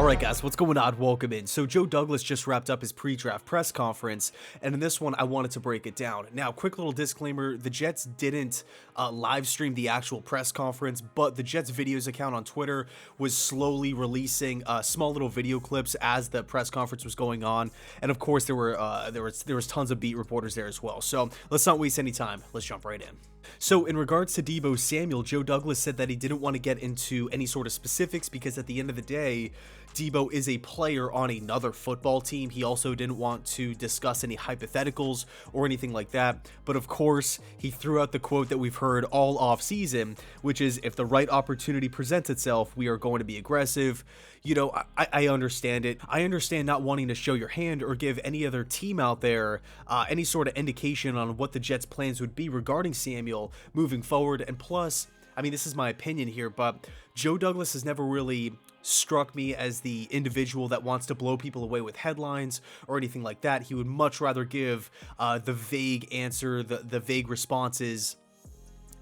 Alright guys, what's going on? Welcome in. So Joe Douglas just wrapped up his pre-draft press conference, and in this one I wanted to break it down. Now, quick little disclaimer, the Jets didn't live stream the actual press conference, but the Jets videos account on Twitter was slowly releasing small little video clips as the press conference was going on, and of course there was tons of beat reporters there as well. So let's not waste any time, let's jump right in. So in regards to Deebo Samuel, Joe Douglas said that he didn't want to get into any sort of specifics because at the end of the day, Deebo is a player on another football team. He also didn't want to discuss any hypotheticals or anything like that. But of course, he threw out the quote that we've heard all off season, which is, if the right opportunity presents itself, we are going to be aggressive. You know, I understand it. I understand not wanting to show your hand or give any other team out there any sort of indication on what the Jets' plans would be regarding Samuel moving forward. And plus, I mean, this is my opinion here, but Joe Douglas has never really struck me as the individual that wants to blow people away with headlines or anything like that. He would much rather give the vague answer, the vague responses,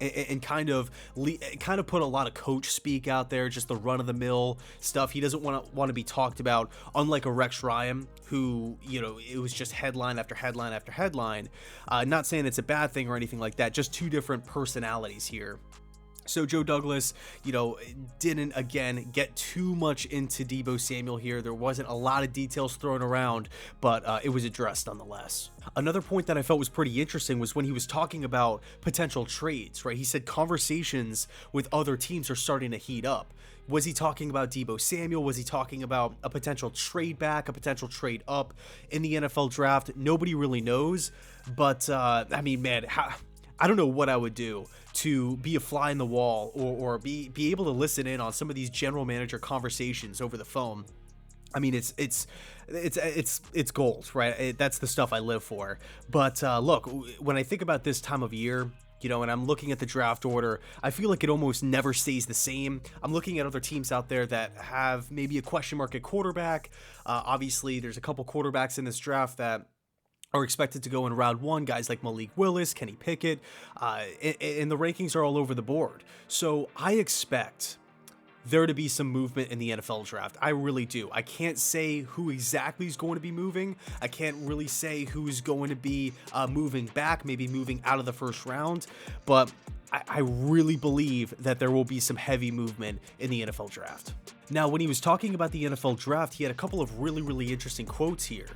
and kind of put a lot of coach speak out there, just the run-of-the-mill stuff. He doesn't want to be talked about, unlike a Rex Ryan, who, you know, it was just headline after headline after headline. Not saying it's a bad thing or anything like that, just two different personalities here. So Joe Douglas, you know, didn't, again, get too much into Deebo Samuel here. There wasn't a lot of details thrown around, but it was addressed nonetheless. Another point that I felt was pretty interesting was when he was talking about potential trades, right? He said conversations with other teams are starting to heat up. Was he talking about Deebo Samuel? Was he talking about a potential trade back, a potential trade up in the NFL draft? Nobody really knows, but I mean, man, I don't know what I would do to be a fly in the wall or be able to listen in on some of these general manager conversations over the phone. I mean, it's gold, right? That's the stuff I live for. But look, when I think about this time of year, you know, and I'm looking at the draft order, I feel like it almost never stays the same. I'm looking at other teams out there that have maybe a question mark at quarterback. Obviously, there's a couple quarterbacks in this draft that are expected to go in round one, guys like Malik Willis, Kenny Pickett, and the rankings are all over the board. So I expect there to be some movement in the NFL draft. I really do. I can't say who exactly is going to be moving. I can't really say who's going to be moving back, maybe moving out of the first round, but I really believe that there will be some heavy movement in the NFL draft. Now, when he was talking about the NFL draft, he had a couple of really interesting quotes here.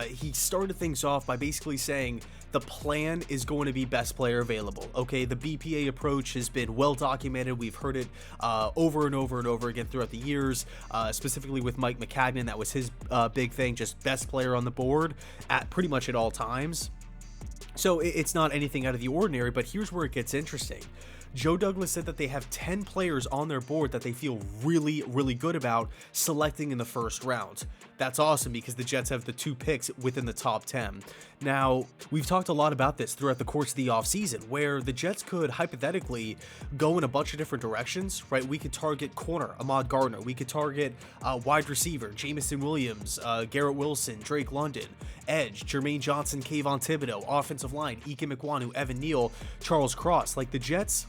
He started things off by basically saying the plan is going to be best player available. Okay, the BPA approach has been well documented. We've heard it over and over and over again throughout the years, specifically with Mike McCagnon. That was his big thing, just best player on the board at pretty much at all times. So it's not anything out of the ordinary, but here's where it gets interesting. Joe Douglas said that they have 10 players on their board that they feel really good about selecting in the first round. That's awesome because the Jets have the 2 picks within the top 10. Now, we've talked a lot about this throughout the course of the offseason, where the Jets could hypothetically go in a bunch of different directions, right? We could target corner, Ahmad Gardner. We could target wide receiver, Jamison Williams, Garrett Wilson, Drake London, edge, Jermaine Johnson, Kayvon Thibodeau, offensive line, Ike Mekwonu, Evan Neal, Charles Cross. Like, the Jets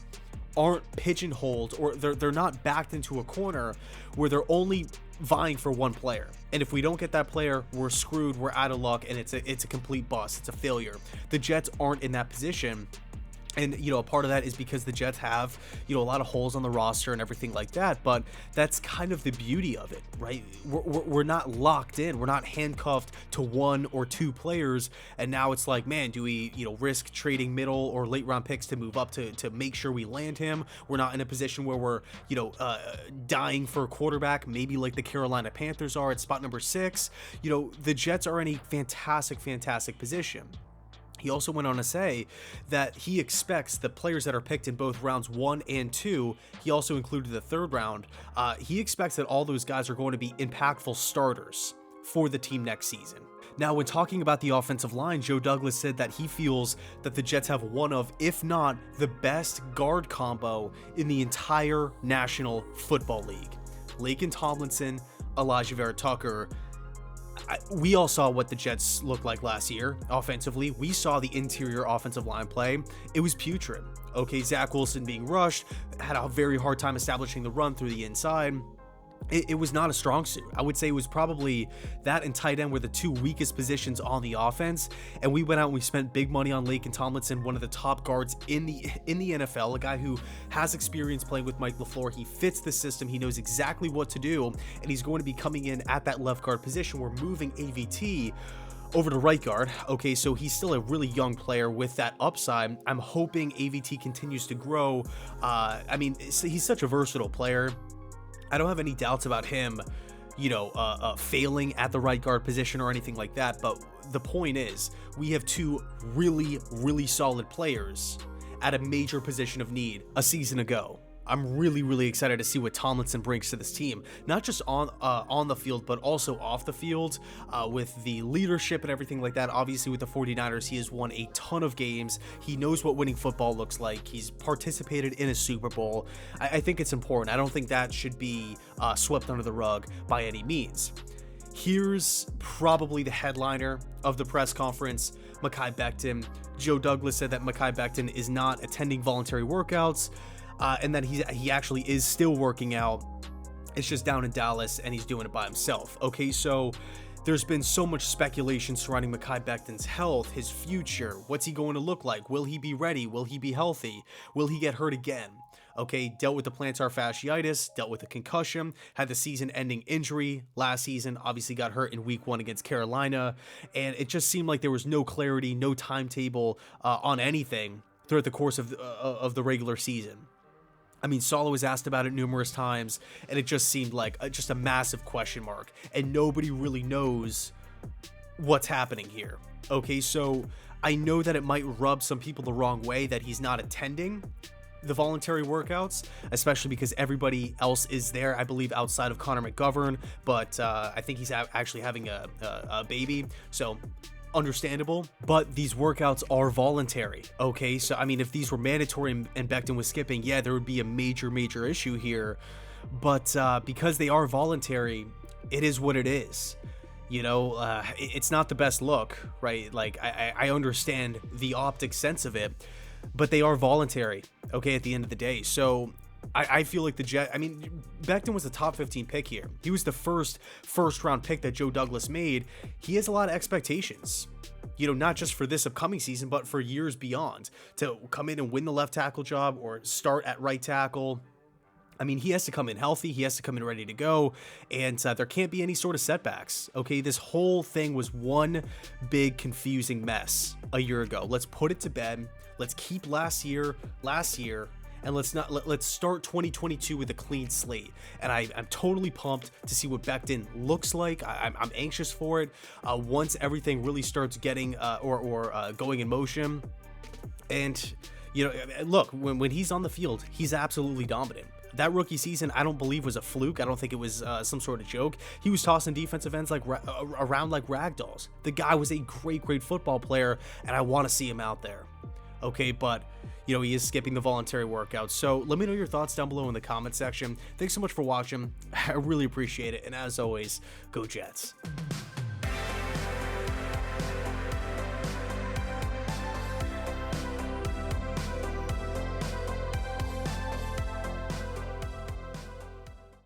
aren't pigeonholed, or they're not backed into a corner where they're only vying for one player. And if we don't get that player, we're screwed, we're out of luck, and it's a complete bust. It's a failure. The Jets aren't in that position. And, you know, a part of that is because the Jets have, you know, a lot of holes on the roster and everything like that. But that's kind of the beauty of it, right? We're not locked in. We're not handcuffed to 1 or 2 players. And now it's like, man, do we, you know, risk trading middle or late round picks to move up to make sure we land him? We're not in a position where we're, you know, dying for a quarterback, maybe like the Carolina Panthers are at spot number 6. You know, the Jets are in a fantastic position. He also went on to say that he expects the players that are picked in both rounds 1 and 2, he also included the 3rd round, he expects that all those guys are going to be impactful starters for the team next season. Now, when talking about the offensive line, Joe Douglas said that he feels that the Jets have one of, if not the best guard combo in the entire National Football League. Laken Tomlinson, Elijah Vera Tucker. We all saw what the Jets looked like last year offensively. We saw the interior offensive line play. It was putrid. Okay, Zach Wilson being rushed, had a very hard time establishing the run through the inside. it was not a strong suit. I would say it was probably that and tight end were the two weakest positions on the offense. And we went out and we spent big money on Laken Tomlinson, one of the top guards in the NFL, a guy who has experience playing with Mike LaFleur. He fits the system. He knows exactly what to do, and he's going to be coming in at that left guard position. We're moving AVT over to right guard. Okay, so he's still a really young player with that upside. I'm hoping AVT continues to grow. I mean, he's such a versatile player. I don't have any doubts about him, failing at the right guard position or anything like that. But the point is, we have two really, really solid players at a major position of need a season ago. I'm really, really excited to see what Tomlinson brings to this team, not just on the field, but also off the field with the leadership and everything like that. Obviously, with the 49ers, he has won a ton of games. He knows what winning football looks like. He's participated in a Super Bowl. I think it's important. I don't think that should be swept under the rug by any means. Here's probably the headliner of the press conference, Mekhi Becton. Joe Douglas said that Mekhi Becton is not attending voluntary workouts, and that he actually is still working out. It's just down in Dallas, and he's doing it by himself. Okay, so there's been so much speculation surrounding Mekhi Becton's health, his future. What's he going to look like? Will he be ready? Will he be healthy? Will he get hurt again? Okay, dealt with the plantar fasciitis, dealt with a concussion, had the season-ending injury last season, obviously got hurt in week 1 against Carolina, and it just seemed like there was no clarity, no timetable on anything throughout the course of the regular season. I mean, Saleh was asked about it numerous times, and it just seemed like just a massive question mark, and nobody really knows what's happening here. Okay, so I know that it might rub some people the wrong way that he's not attending the voluntary workouts, especially because everybody else is there, I believe, outside of Connor McGovern, but I think he's actually having a baby, so understandable. But these workouts are voluntary. Okay, so I mean, if these were mandatory and Becton was skipping, yeah, there would be a major issue here, but because they are voluntary, it is what it is. It's not the best look, right? Like, I understand the optic sense of it, but they are voluntary, okay, at the end of the day. So I feel like Becton was the top 15 pick here. He was the first round pick that Joe Douglas made. He has a lot of expectations, not just for this upcoming season, but for years beyond, to come in and win the left tackle job or start at right tackle. I mean, he has to come in healthy. He has to come in ready to go, and there can't be any sort of setbacks. Okay, this whole thing was one big confusing mess a year ago. Let's put it to bed. Let's keep last year, and let's start 2022 with a clean slate. And I'm totally pumped to see what Becton looks like. I'm anxious for it once everything really starts getting going in motion. And look, when he's on the field, he's absolutely dominant. That rookie season, I don't believe, was a fluke. I don't think it was some sort of joke. He was tossing defensive ends around like ragdolls. The guy was a great football player, and I want to see him out there. Okay, but he is skipping the voluntary workouts. So let me know your thoughts down below in the comment section. Thanks so much for watching. I really appreciate it. And as always, go Jets.